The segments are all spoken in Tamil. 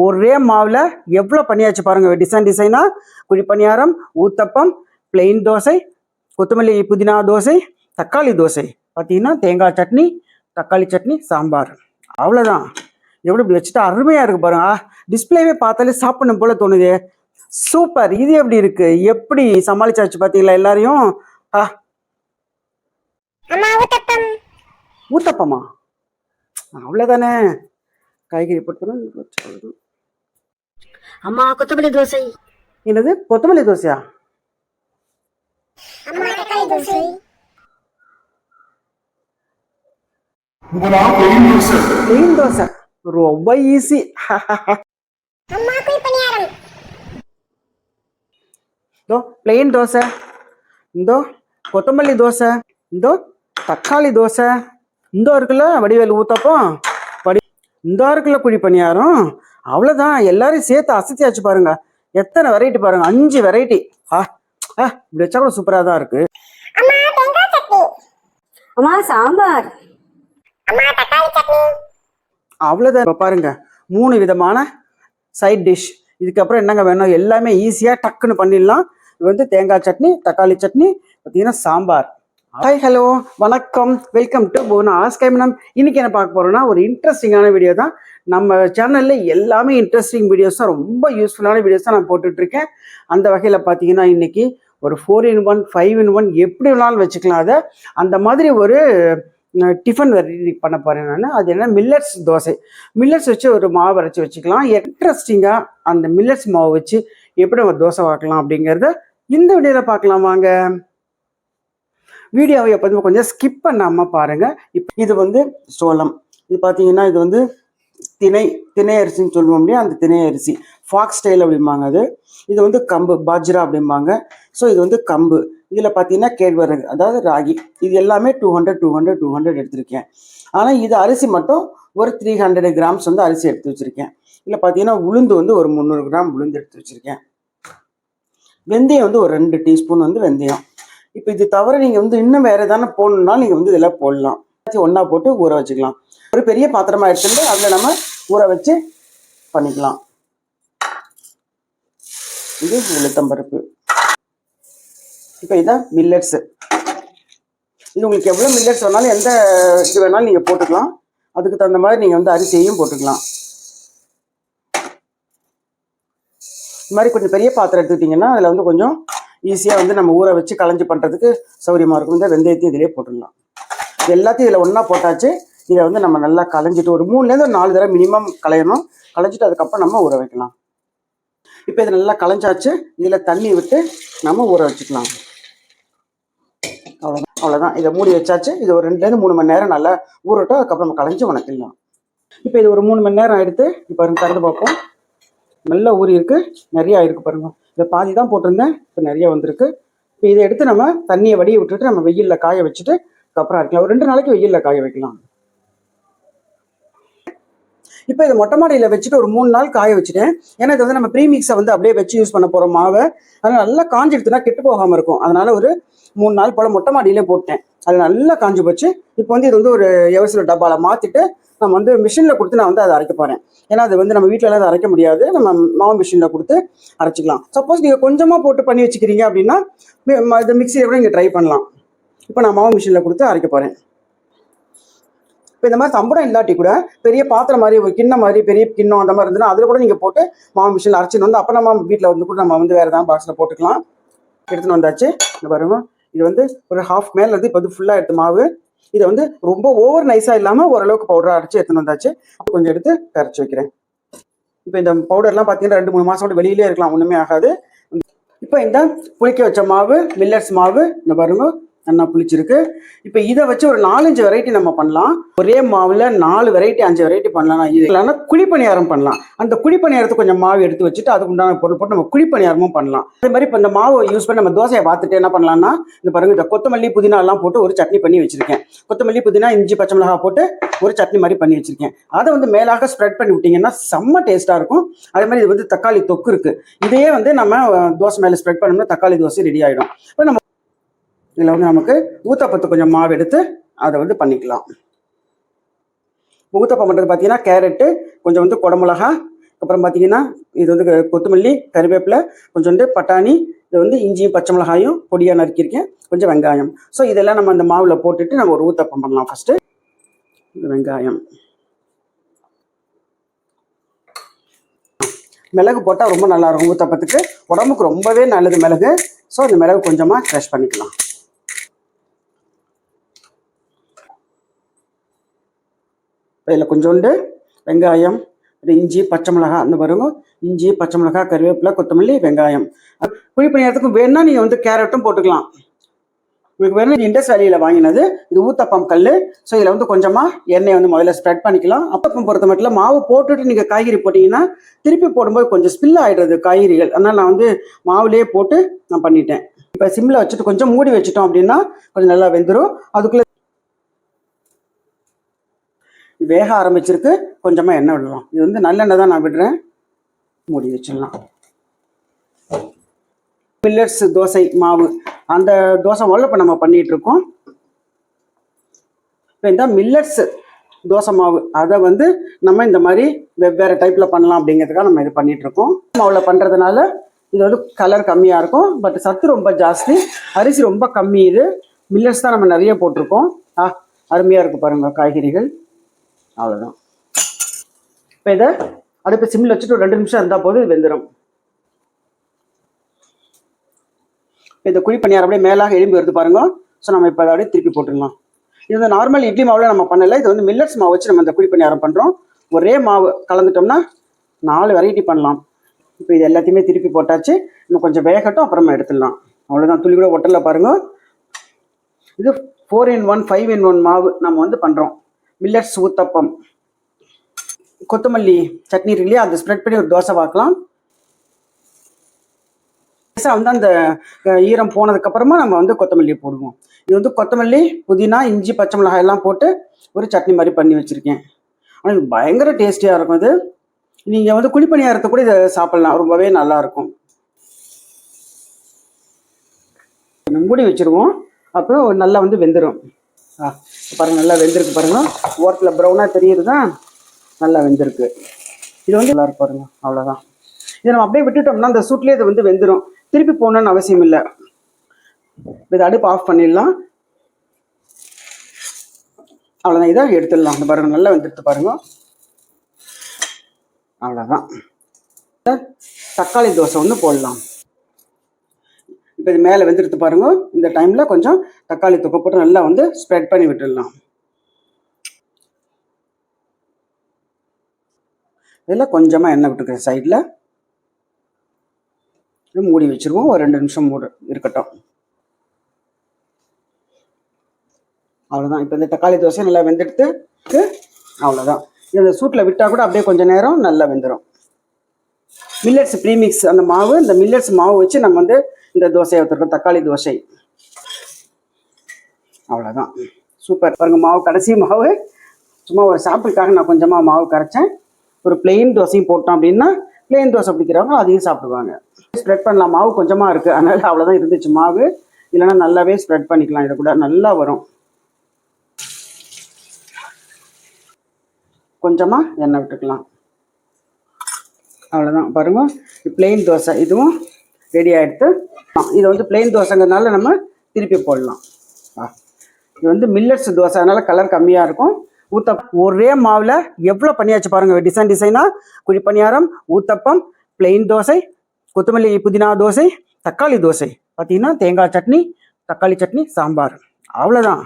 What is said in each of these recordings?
ஒரே மாவில் எவ்வளோ பண்ணியாச்சு பாருங்கள். டிசைனாக குழி பணியாரம், ஊத்தப்பம், பிளெயின் தோசை, கொத்தமல்லி புதினா தோசை, தக்காளி தோசை, பார்த்தீங்கன்னா தேங்காய் சட்னி, தக்காளி சட்னி, சாம்பார். அவ்வளோதான். எவ்வளோ இப்படி வச்சுட்டு அருமையாக இருக்குது பாருங்க. டிஸ்பிளேவே பார்த்தாலே சாப்பிடணும் போல தோணுது. சூப்பர். இது எப்படி இருக்கு? எப்படி சமாளிச்சாச்சு பார்த்தீங்களா எல்லாரையும்? ஊத்தப்பமா? அவ்வளோதானே. காய்கறி போட்டு. அம்மா கொத்தமல்லி தோசை. என்னது கொத்தமல்லி தோசையா? பிளெயின் தோசை ரொம்ப ஈஸி. பிளெயின் தோசை, இந்தோ கொத்தமல்லி தோசை, இந்தோ தக்காளி தோசை, இந்தோ இருக்குல்ல வடிவேல் ஊத்தப்பம், இந்தோ இருக்குல்ல குழி பணியாரம். அவ்வளோதான். எல்லாரையும் சேர்த்து அசத்தியாச்சு பாருங்க. எத்தனை வெரைட்டி பாருங்க, 5 வெரைட்டி. இப்படி வச்சா கூட சூப்பராக தான் இருக்கு. சாம்பார். அவ்வளோதான். இப்போ பாருங்க 3 விதமான சைட் டிஷ். இதுக்கப்புறம் என்னங்க வேணும்? எல்லாமே ஈஸியாக டக்குன்னு பண்ணிடலாம். இது வந்து தேங்காய் சட்னி, தக்காளி சட்னி, பார்த்தீங்கன்னா சாம்பார். ஹாய், ஹலோ, வணக்கம், வெல்கம் டு புவனா ஆஸ்கைமனம். இன்னைக்கு என்ன பார்க்க போறோம்னா ஒரு இன்ட்ரெஸ்டிங்கான வீடியோ தான். நம்ம சேனல்ல எல்லாமே இன்ட்ரெஸ்டிங் வீடியோஸ் தான், ரொம்ப யூஸ்ஃபுல்லான வீடியோஸ் தான் நான் போட்டுட்டு இருக்கேன். அந்த வகையில் பார்த்தீங்கன்னா இன்னைக்கு ஒரு 4-in-1, 5-in-1 எப்படி வேணாலும் வச்சுக்கலாம். அதை அந்த மாதிரி ஒரு டிஃபன் வெரைட்டி பண்ண போறேன் நான். அது என்ன, மில்லட்ஸ் தோசை. மில்லட்ஸ் வச்சு ஒரு மாவு அரைச்சி வச்சுக்கலாம். இன்ட்ரெஸ்டிங்காக அந்த மில்லட்ஸ் மாவு வச்சு எப்படி நம்ம தோசை வாக்கலாம் அப்படிங்கிறத இந்த வீடியோவில் பார்க்கலாம் வாங்க. வீடியோவை எப்போதுமே கொஞ்சம் ஸ்கிப் பண்ணாமல் பாருங்கள். இப்போ இது வந்து சோளம். இது பார்த்தீங்கன்னா இது வந்து திணை அரிசின்னு சொல்லுவோம் இல்லையா, அந்த திணை அரிசி ஃபாக்ஸ் ஸ்டைல் அப்படிம்பாங்க. இது வந்து கம்பு, பாஜ்ரா அப்படிம்பாங்க. ஸோ இது வந்து கம்பு. இதில் பார்த்தீங்கன்னா கேழ்வரகு, அதாவது ராகி. இது எல்லாமே 200 எடுத்திருக்கேன். ஆனால் இது அரிசி மட்டும் ஒரு 300 கிராம்ஸ் வந்து அரிசி எடுத்து வச்சுருக்கேன். இதில் பார்த்தீங்கன்னா உளுந்து வந்து ஒரு 300 கிராம் உளுந்து எடுத்து வச்சுருக்கேன். வெந்தயம் வந்து ஒரு 2 டீஸ்பூன் வந்து வெந்தயம். இப்போ இது தவிர நீங்கள் வந்து இன்னும் வேறு எதானே போடணுன்னா நீங்கள் வந்து இதெல்லாம் போடலாம். ஒன்றா போட்டு ஊற வச்சுக்கலாம். ஒரு பெரிய பாத்திரமா எடுத்துட்டு அதில் நம்ம ஊற வச்சு பண்ணிக்கலாம். இது உளுத்தம்பருப்பு. இப்போ இதான் மில்லட்ஸு. இது உங்களுக்கு எவ்வளோ மில்லட்ஸ் வேணாலும் எந்த இது வேணாலும் நீங்கள் போட்டுக்கலாம். அதுக்கு தகுந்த மாதிரி நீங்கள் வந்து அரிசியையும் போட்டுக்கலாம். இது மாதிரி கொஞ்சம் பெரிய பாத்திரம் எடுத்துக்கிட்டிங்கன்னா அதில் வந்து கொஞ்சம் ஈஸியாக வந்து நம்ம ஊற வச்சு களைஞ்சி பண்ணுறதுக்கு சௌரியமாக இருக்கும். இந்த வெந்தயத்தையும் இதிலே போட்டுடலாம். இது எல்லாத்தையும் இதில் ஒன்றா போட்டாச்சு. இதை வந்து நம்ம நல்லா களைஞ்சிட்டு ஒரு 3லேருந்து 4 தடவை மினிமம் களையணும். களைஞ்சிட்டு அதுக்கப்புறம் நம்ம ஊற வைக்கலாம். இப்போ இதை நல்லா களைஞ்சாச்சு. இதில் தண்ணி விட்டு நம்ம ஊற வச்சுக்கலாம். அவ்வளோதான். இதை மூடி வச்சாச்சு. இது ஒரு 2லேருந்து 3 மணி நேரம் நல்லா ஊறட்டும். அதுக்கப்புறம் நம்ம களைஞ்சி உணக்கிடலாம். இப்போ இது ஒரு 3 மணி நேரம் எடுத்து இப்போ திறந்து பார்ப்போம். நல்லா ஊறி இருக்கு, நிறையா இருக்குது பாருங்க. இதை பாதி தான் போட்டிருந்தேன், இப்போ நிறைய வந்திருக்கு. இப்போ இதை எடுத்து நம்ம தண்ணியை வடிய விட்டுட்டு நம்ம வெயிலில் காய வச்சுட்டு அதுக்கப்புறம் அரைக்கலாம். ஒரு 2 நாளைக்கு வெயிலில் காய வைக்கலாம். இப்போ இதை மொட்டை மாடியில் வச்சுட்டு ஒரு 3 நாள் காய வச்சுட்டேன். ஏன்னா இது வந்து நம்ம ப்ரீமிக்ஸை வந்து அப்படியே வச்சு யூஸ் பண்ண போகிறோம் மாவை. அதனால் நல்லா காஞ்சி எடுத்துனா கெட்டு போகாமல் இருக்கும். அதனால ஒரு 3 நாள் போல் மொட்டை மாடியிலே போட்டேன். அது நல்லா காஞ்சி போச்சு. இப்போ வந்து இது வந்து ஒரு எவசில டப்பாவில் மாற்றிட்டு நம்ம வந்து மிஷினில் கொடுத்து நான் வந்து அதை அரைக்க போகிறேன். ஏன்னா அது வந்து நம்ம வீட்டிலலாம் அதை அரைக்க முடியாது. நம்ம மாவு மிஷினில் கொடுத்து அரைச்சிக்கலாம். சப்போஸ் நீங்கள் கொஞ்சமாக போட்டு பண்ணி வச்சுக்கிறீங்க அப்படின்னா இது மிக்சியை கூட நீங்கள் ட்ரை பண்ணலாம். இப்போ நான் மாவு மிஷினில் கொடுத்து அரைக்க போகிறேன். இப்போ இந்த மாதிரி சம்பளம் இல்லாட்டி கூட பெரிய பாத்திரம் மாதிரி ஒரு கிண்ணம் மாதிரி பெரிய கிண்ணம் அந்த மாதிரி இருந்ததுன்னா அதில் கூட நீங்கள் போட்டு மாவு மிஷினில் அரைச்சின்னு வந்து அப்போ நம்ம வீட்டில் வந்து கூட நம்ம வந்து வேறு ஏதாவது பாக்ஸில் போட்டுக்கலாம். எடுத்துன்னு வந்தாச்சு. இந்த பாருங்க, இது வந்து ஒரு ஹாஃப் மேலே இருந்து இப்போ வந்து ஃபுல்லாக எடுத்து மாவு. இதை வந்து ரொம்ப ஓவர் நைஸாக இல்லாமல் ஓரளவுக்கு பவுடராக அரைச்சி எடுத்துன்னு வந்தாச்சு. கொஞ்சம் எடுத்து கரைச்சி வைக்கிறேன். இப்போ இந்த பவுடர்லாம் பார்த்தீங்கன்னா 2-3 மாதம் வெளியிலே இருக்கலாம், ஒன்றுமே ஆகாது. இப்போ இந்த புளிக்க வச்ச மாவு, மில்லட்ஸ் மாவு இந்த பாருங்க நல்லா புளிச்சிருக்கு. இப்போ இதை வச்சு ஒரு 4-5 வெரைட்டி நம்ம பண்ணலாம். ஒரே மாவில் 4 வெரைட்டி 5 வெரைட்டி பண்ணலாம். இது இல்லைன்னா குழிப்பணியாரம் பண்ணலாம். அந்த குழிப்பணியாரத்துக்கு கொஞ்சம் மாவு எடுத்து வச்சுட்டு அதுக்கு உண்டான பொருள் போட்டு நம்ம குழிப்பணியாரமும் பண்ணலாம். அதே மாதிரி இப்போ இந்த மாவை யூஸ் பண்ணி நம்ம தோசையை பார்த்துட்டு என்ன பண்ணலாம்னா, இந்த பாருங்க, இந்த கொத்தமல்லி புதினா எல்லாம் போட்டு ஒரு சட்னி பண்ணி வச்சிருக்கேன். கொத்தமல்லி புதினா இஞ்சி பச்சை மிளகாய் போட்டு ஒரு சட்னி மாதிரி பண்ணி வச்சிருக்கேன். அதை வந்து மேலாக ஸ்ப்ரெட் பண்ணி விட்டீங்கன்னா செம்ம டேஸ்ட்டாக இருக்கும். அதே மாதிரி இது வந்து தக்காளி தொக்கு இருக்கு. இதையே வந்து நம்ம தோசை மேலே ஸ்ப்ரெட் பண்ணோம்னா தக்காளி தோசை ரெடி ஆகிடும். இப்போ நம்ம இதில் வந்து நமக்கு ஊத்தப்பத்து கொஞ்சம் மாவு எடுத்து அதை வந்து பண்ணிக்கலாம். ஊத்தப்பம் பண்ணுறது பார்த்தீங்கன்னா கேரட்டு, கொஞ்சம் வந்து குடமிளகா, அப்புறம் பார்த்தீங்கன்னா இது வந்து கொத்தமல்லி, கருவேப்பிலை, கொஞ்சோண்டு பட்டாணி, இது வந்து இஞ்சியும் பச்சை மிளகாயும் பொடியாக நறுக்கியிருக்கேன், கொஞ்சம் வெங்காயம். ஸோ இதெல்லாம் நம்ம அந்த மாவில் போட்டுட்டு நம்ம ஒரு ஊத்தப்பம் பண்ணலாம். ஃபஸ்ட்டு வெங்காயம், மிளகு போட்டால் ரொம்ப நல்லாயிருக்கும் ஊத்தப்பத்துக்கு, உடம்புக்கு ரொம்பவே நல்லது மிளகு. ஸோ அந்த மிளகு கொஞ்சமாக க்ரஷ் பண்ணிக்கலாம். இதில் கொஞ்சோண்டு வெங்காயம், இஞ்சி பச்சை மிளகாய், அந்த பாருங்க, இஞ்சி பச்சை மிளகாய், கருவேப்பிலை, கொத்தமல்லி, வெங்காயம். குழி பணியாரத்துக்கும் வேணும்னா நீங்கள் வந்து கேரட்டும் போட்டுக்கலாம். உங்களுக்கு வேணும், இது இண்டஸ் வேலியில் வாங்கினது, இது ஊத்தப்பம் கல். ஸோ இதில் வந்து கொஞ்சமாக எண்ணெய் வந்து முதல்ல ஸ்ப்ரெட் பண்ணிக்கலாம். அப்பப்பம் பொறுத்த மட்டும் மாவு போட்டுட்டு நீங்கள் காய்கறி போட்டிங்கன்னா திருப்பி போடும்போது கொஞ்சம் ஸ்பில் ஆகிடுறது காய்கறிகள். அதனால் நான் வந்து மாவுலேயே போட்டு நான் பண்ணிட்டேன். இப்போ சிம்மில் வச்சுட்டு கொஞ்சம் மூடி வச்சுட்டோம் அப்படின்னா கொஞ்சம் நல்லா வெந்துடும். அதுக்குள்ளே வேக ஆரம்பிச்சிருக்கு, கொஞ்சமாக எண்ணெய் விடலாம். இது வந்து நல்லெண்ணெய் தான் நான் விடுறேன். மூடி வச்சிடலாம். மில்லட்ஸ் தோசை மாவு, அந்த தோசை மாவில் இப்போ நம்ம பண்ணிகிட்டு இருக்கோம். இப்போ இந்த மில்லட்ஸ் தோசை மாவு அதை வந்து நம்ம இந்த மாதிரி வெவ்வேறு டைப்பில் பண்ணலாம் அப்படிங்கிறதுக்காக நம்ம இது பண்ணிகிட்ருக்கோம். மாவில் பண்ணுறதுனால இது வந்து கலர் கம்மியாக இருக்கும், பட் சத்து ரொம்ப ஜாஸ்தி, அரிசி ரொம்ப கம்மி. இது மில்லட்ஸ் தான் நம்ம நிறைய போட்டிருக்கோம். அருமையாக இருக்குது பாருங்கள் காய்கறிகள். அவ்வளோதான். இப்போ இதை அடுப்பு சிம்மில் வச்சுட்டு ஒரு 2 நிமிஷம் இருந்தால் போது இது வெந்துடும். இந்த குழி பணியாரம் அப்படியே மேலாக எழும்பி வருது பாருங்க. ஸோ நம்ம இப்போ அதை அப்படியே திருப்பி போட்டுடலாம். இது வந்து நார்மல் இட்லி மாவில் நம்ம பண்ணலை, இது வந்து மில்லட்ஸ் மாவு வச்சு நம்ம இந்த குழி பணியாரம் பண்ணுறோம். ஒரே மாவு கலந்துட்டோம்னா 4 வெரைட்டி பண்ணலாம். இப்போ இது எல்லாத்தையுமே திருப்பி போட்டாச்சு. இன்னும் கொஞ்சம் வேகட்டும், அப்புறமா எடுத்துடலாம். அவ்வளோதான், துளி கூட ஒட்டலை பாருங்க. இது 4-in-1 5-in-1 மாவு நம்ம வந்து பண்ணுறோம். மில்லட்ஸ் ஊத்தப்பம். கொத்தமல்லி சட்னி இருக்கு இல்லையா, அதை ஸ்ப்ரெட் பண்ணி ஒரு தோசை வாக்கலாம். வந்து அந்த ஈரம் போனதுக்கப்புறமா நம்ம வந்து கொத்தமல்லி போடுவோம். இது வந்து கொத்தமல்லி, புதினா, இஞ்சி பச்சை மிளகாய் எல்லாம் போட்டு ஒரு சட்னி மாதிரி பண்ணி வச்சுருக்கேன். ஆனால் இது பயங்கர டேஸ்டியாக இருக்கும். இது நீங்கள் வந்து குழிப்பணியாரத்தை கூட இதை சாப்பிட்லாம், ரொம்பவே நல்லாயிருக்கும். மூடி வச்சுருவோம், அப்புறம் நல்லா வந்து வெந்துடும். பாருங்கள், நல்லா வெந்திருக்கு பாருங்கள். ஓரத்தில் ப்ரௌனாக தெரியுதுதா, நல்லா வெந்திருக்கு. இது வந்து நல்லா இருக்கு பாருங்கள். அவ்வளோதான். இதை நம்ம அப்படியே விட்டுட்டோம்னா அந்த சூட்லேயே இது வந்து வெந்துடும். திருப்பி போகணுன்னு அவசியம் இல்லை. இதை அடுப்பு ஆஃப் பண்ணிடலாம். அவ்வளோதான், இதை எடுத்துடலாம். அந்த பாருங்கள், நல்லா வெந்துடுத்து பாருங்கள். அவ்வளோதான். தக்காளி தோசை ஒன்று போடலாம். இப்போ இது மேலே வெந்துடுத்து பாருங்க. இந்த டைமில் கொஞ்சம் தக்காளி தொக்கை போட்டு நல்லா வந்து ஸ்ப்ரெட் பண்ணி விட்டுடலாம். இதில் கொஞ்சமாக எண்ணெய் விட்டுருக்கேன் சைடில். மூடி வச்சுருவோம், ஒரு 2 நிமிஷம் இருக்கட்டும். அவ்வளோதான். இப்போ இந்த தக்காளி தோசை நல்லா வெந்தெடுத்து அவ்வளோதான். இந்த சூட்டில் விட்டால் கூட அப்படியே கொஞ்சம் நேரம் நல்லா வெந்துடும். மில்லட்ஸ் ப்ரீமிக்ஸ் அந்த மாவு, இந்த மில்லட்ஸ் மாவு வச்சு நம்ம வந்து இந்த தோசையை ஊற்றிருக்கோம், தக்காளி தோசை. அவ்வளோதான், சூப்பர். பாருங்கள், மாவு கடைசி மாவு. சும்மா ஒரு சாப்பிட்டுக்காக நான் கொஞ்சமாக மாவு கரைச்சேன். ஒரு பிளெயின் தோசையும் போட்டோம் அப்படின்னா பிளெயின் தோசை பிடிக்கிறவங்க அதையும் சாப்பிடுவாங்க. ஸ்ப்ரெட் பண்ணலாம், மாவு கொஞ்சமாக இருக்குது, அதனால் அவ்வளோதான் இருந்துச்சு மாவு. இல்லைன்னா நல்லாவே ஸ்ப்ரெட் பண்ணிக்கலாம், இதை கூட நல்லா வரும். கொஞ்சமாக எண்ணெய் விட்டுக்கலாம். அவ்வளோதான் பாருங்கள், பிளெயின் தோசை இதுவும் ரெடி ஆகிடுது. இது வந்து பிளெயின் தோசைங்கிறதுனால நம்ம திருப்பி போடலாம். இது வந்து மில்லட்ஸ் தோசை, அதனால் கலர் கம்மியாக இருக்கும். ஒரே மாவில் எவ்வளோ பண்ணியாச்சு பாருங்கள், டிசைனாக குழி பணியாரம், ஊத்தப்பம், பிளெயின் தோசை, கொத்தமல்லி புதினா தோசை, தக்காளி தோசை, பார்த்தீங்கன்னா தேங்காய் சட்னி, தக்காளி சட்னி, சாம்பார். அவ்வளோதான்.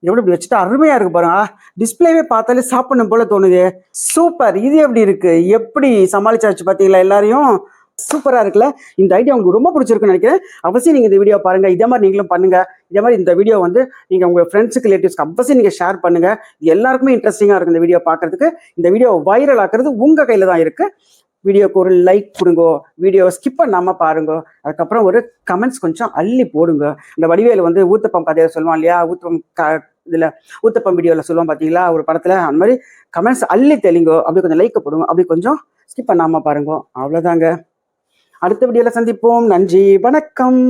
எப்படி இப்படி வச்சுட்டு அருமையாக இருக்குது பாருங்க. டிஸ்பிளேவே பார்த்தாலே சாப்பிடணும் போல தோணுது. சூப்பர். இது எப்படி இருக்குது, எப்படி சமாளிச்சாச்சு பார்த்தீங்களா எல்லாரையும். சூப்பராக இருக்குல்ல. இந்த ஐடியா உங்களுக்கு ரொம்ப பிடிச்சிருக்குன்னு நினைக்கிறேன். அவசியம் நீங்கள் இந்த வீடியோ பாருங்கள், இதே மாதிரி நீங்களும் பண்ணுங்கள். இதே மாதிரி இந்த வீடியோ வந்து நீங்கள் உங்கள் ஃப்ரெண்ட்ஸுக்கு, ரிலேட்டிவ்ஸ்க்கு அவசியம் நீங்கள் ஷேர் பண்ணுங்கள். இது எல்லாருக்குமே இன்ட்ரெஸ்டிங்காக இருக்கும் இந்த வீடியோ பார்க்குறதுக்கு. இந்த வீடியோ வைரல் ஆக்குறது உங்கள் கையில் தான் இருக்குது. வீடியோக்கு ஒரு லைக் கொடுங்கோ, வீடியோ ஸ்கிப் பண்ணாமல் பாருங்க, அதுக்கப்புறம் ஒரு கமெண்ட்ஸ் கொஞ்சம் அள்ளி போடுங்க. இந்த வடிவேல் வந்து ஊத்தப்பம் கதையை சொல்லுவான் இல்லையா, இதில் ஊத்தப்பம் வீடியோவில் சொல்லுவான் பார்த்தீங்களா ஒரு படத்தில், அந்த மாதிரி கமெண்ட்ஸ் அள்ளி தெளிங்கோ. அப்படி கொஞ்சம் லைக் போடுங்க, அப்படி கொஞ்சம் ஸ்கிப் பண்ணாமல் பாருங்க. அவ்வளோதாங்க. அடுத்த வீடியோவில் சந்திப்போம். நன்றி, வணக்கம்.